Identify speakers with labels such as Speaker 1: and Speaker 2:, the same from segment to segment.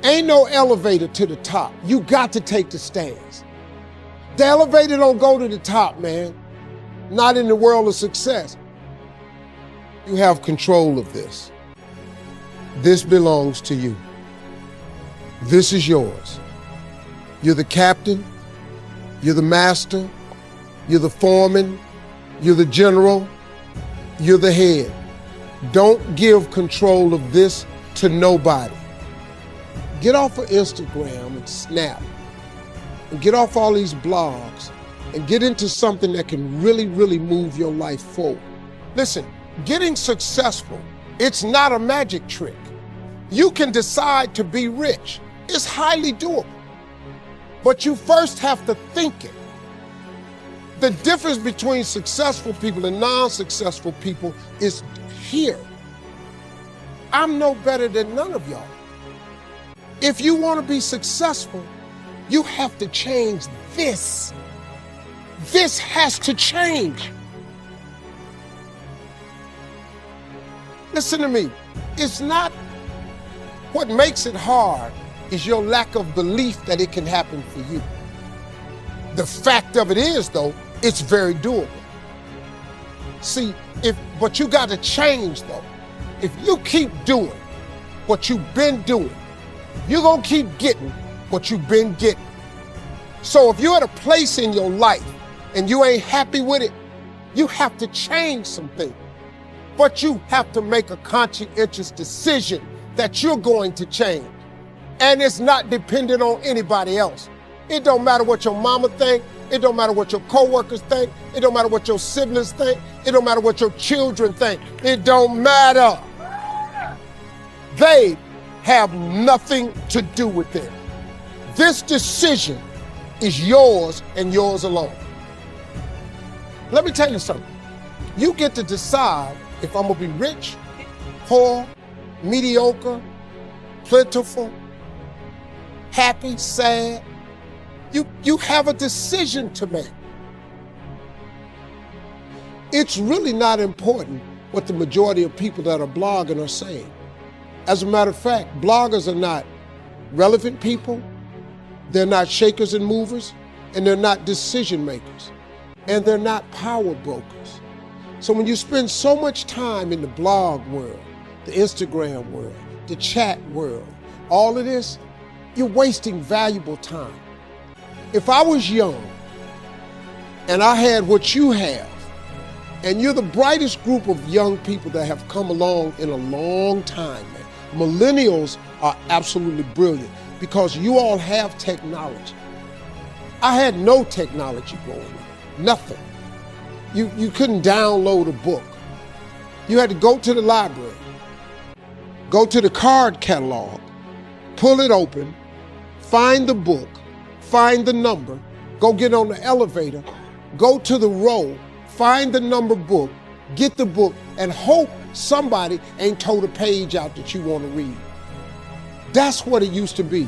Speaker 1: Ain't no elevator to the top. You got to take the stairs. The elevator don't go to the top, man. Not in the world of success. You have control of this. This belongs to you. This is yours. You're the captain. You're the master. You're the foreman. You're the general. You're the head. Don't give control of this to nobody. Get off of Instagram and Snap and get off all these blogs and get into something that can really, really move your life forward. Listen, getting successful, it's not a magic trick. You can decide to be rich. It's highly doable. But you first have to think it. The difference between successful people and non-successful people is here. I'm no better than none of y'all. If you want to be successful, you have to change this. This has to change. Listen to me. It's not what makes it hard is your lack of belief that it can happen for you. The fact of it is, though, it's very doable. See, but you got to change, though. If you keep doing what you've been doing, you're going to keep getting what you've been getting. So if you're at a place in your life and you ain't happy with it, you have to change something. But you have to make a conscientious decision that you're going to change. And it's not dependent on anybody else. It don't matter what your mama think. It don't matter what your coworkers think. It don't matter what your siblings think. It don't matter what your children think. It don't matter. They have nothing to do with it. This decision is yours and yours alone. Let me tell you something. You get to decide if I'm gonna be rich, poor, mediocre, plentiful, happy, sad. You have a decision to make. It's really not important what the majority of people that are blogging are saying. As a matter of fact, bloggers are not relevant people, they're not shakers and movers, and they're not decision makers, and they're not power brokers. So when you spend so much time in the blog world, the Instagram world, the chat world, all of this, you're wasting valuable time. If I was young and I had what you have, and you're the brightest group of young people that have come along in a long time, man. Millennials are absolutely brilliant because you all have technology. I had no technology growing up, nothing. You couldn't download a book. You had to go to the library, go to the card catalog, pull it open, find the book, find the number, go get on the elevator, go to the row, find the number book, get the book, and hope somebody ain't told a page out that you want to read. That's what it used to be.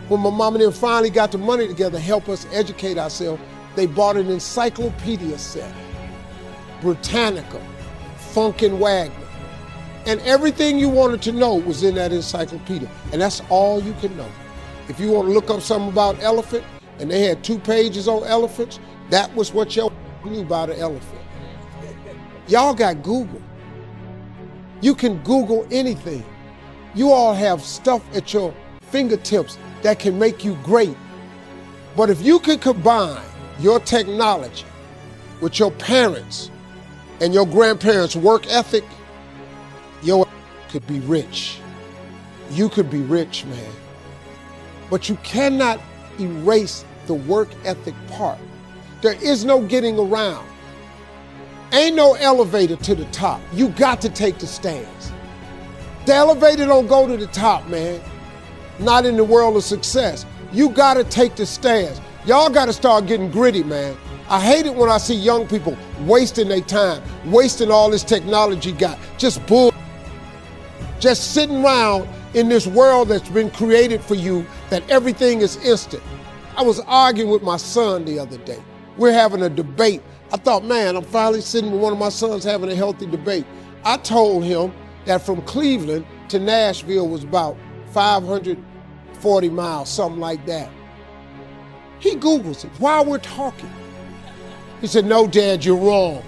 Speaker 1: When my mom and them finally got the money together to help us educate ourselves, they bought an encyclopedia set, Britannica, Funkin' Wagner, and everything you wanted to know was in that encyclopedia, and that's all you can know. If you want to look up something about elephant, and they had 2 pages on elephants, that was what you knew about an elephant. Y'all got Google. You can Google anything. You all have stuff at your fingertips that can make you great. But if you could combine your technology with your parents and your grandparents' work ethic, your could be rich. You could be rich, man. But you cannot erase the work ethic part. There is no getting around. Ain't no elevator to the top. You got to take the stairs. The elevator don't go to the top, man. Not in the world of success. You got to take the stairs. Y'all got to start getting gritty, man. I hate it when I see young people wasting their time, wasting all this technology got, just bull. Just sitting around in this world that's been created for you that everything is instant. I was arguing with my son the other day. We're having a debate. I thought, man, I'm finally sitting with one of my sons having a healthy debate. I told him that from Cleveland to Nashville was about 500 40 miles, something like that. He Googles it while we're talking. He said, no, Dad, you're wrong.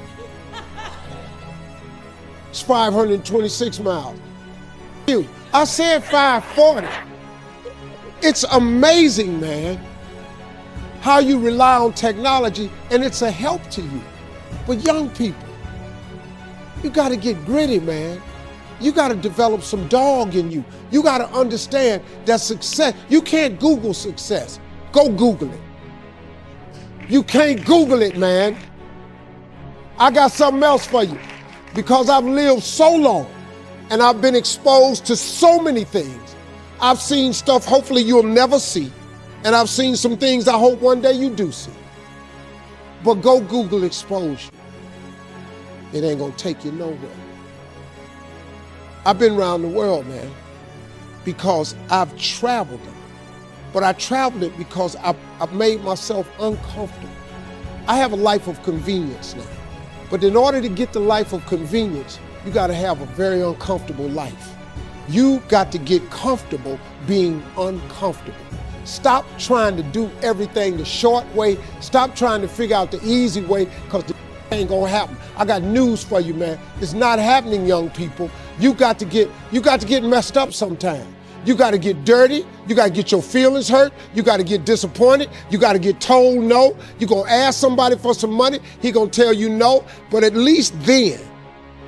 Speaker 1: It's 526 miles. I said 540. It's amazing, man, how you rely on technology and it's a help to you. But young people, you gotta get gritty, man. You gotta develop some dog in you. You gotta understand that success, you can't Google success. Go Google it. You can't Google it, man. I got something else for you. Because I've lived so long and I've been exposed to so many things. I've seen stuff hopefully you'll never see. And I've seen some things I hope one day you do see. But go Google exposure. It ain't gonna take you nowhere. I've been around the world, man, because I've traveled it. But I traveled it because I've made myself uncomfortable. I have a life of convenience now. But in order to get the life of convenience, you gotta have a very uncomfortable life. You got to get comfortable being uncomfortable. Stop trying to do everything the short way. Stop trying to figure out the easy way, because the ain't gonna happen. I got news for you, man. It's not happening, young people. You got to get messed up sometime. You got to get dirty. You got to get your feelings hurt. You got to get disappointed. You got to get told no. You're going to ask somebody for some money. He going to tell you no. But at least then,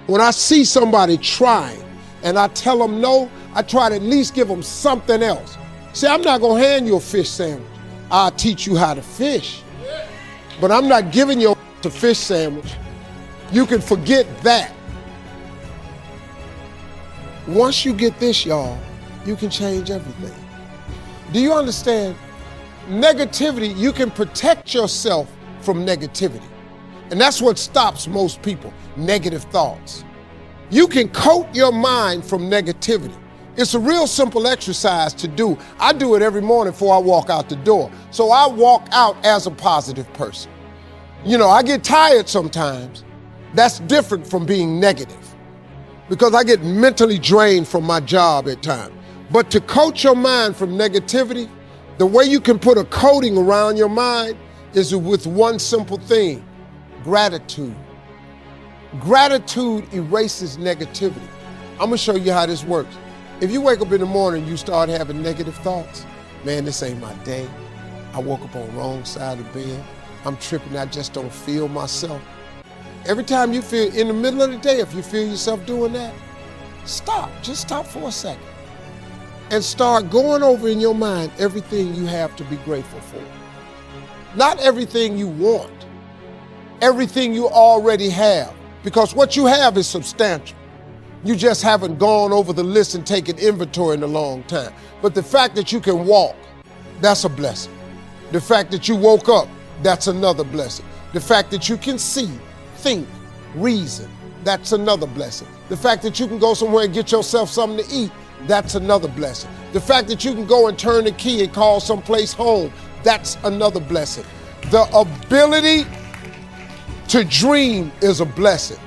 Speaker 1: when I see somebody trying and I tell them no, I try to at least give them something else. See, I'm not going to hand you a fish sandwich. I'll teach you how to fish. But I'm not giving you a fish sandwich. You can forget that. Once you get this, y'all, you can change everything. Do you understand? Negativity, you can protect yourself from negativity. And that's what stops most people, negative thoughts. You can coat your mind from negativity. It's a real simple exercise to do. I do it every morning before I walk out the door. So I walk out as a positive person. You know, I get tired sometimes. That's different from being negative, because I get mentally drained from my job at times. But to coat your mind from negativity, the way you can put a coating around your mind is with one simple thing: gratitude. Gratitude erases negativity. I'm gonna show you how this works. If you wake up in the morning and you start having negative thoughts, man, this ain't my day. I woke up on the wrong side of the bed. I'm tripping, I just don't feel myself. Every time you feel, in the middle of the day, if you feel yourself doing that, stop, just stop for a second. And start going over in your mind everything you have to be grateful for. Not everything you want, everything you already have, because what you have is substantial. You just haven't gone over the list and taken inventory in a long time. But the fact that you can walk, that's a blessing. The fact that you woke up, that's another blessing. The fact that you can see, think, reason, that's another blessing. The fact that you can go somewhere and get yourself something to eat, that's another blessing. The fact that you can go and turn the key and call someplace home, that's another blessing. The ability to dream is a blessing.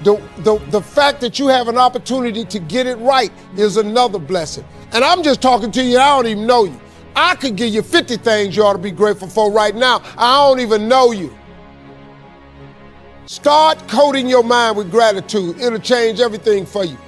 Speaker 1: The fact that you have an opportunity to get it right is another blessing. And I'm just talking to you, I don't even know you. I could give you 50 things you ought to be grateful for right now. I don't even know you. Start coating your mind with gratitude. It'll change everything for you.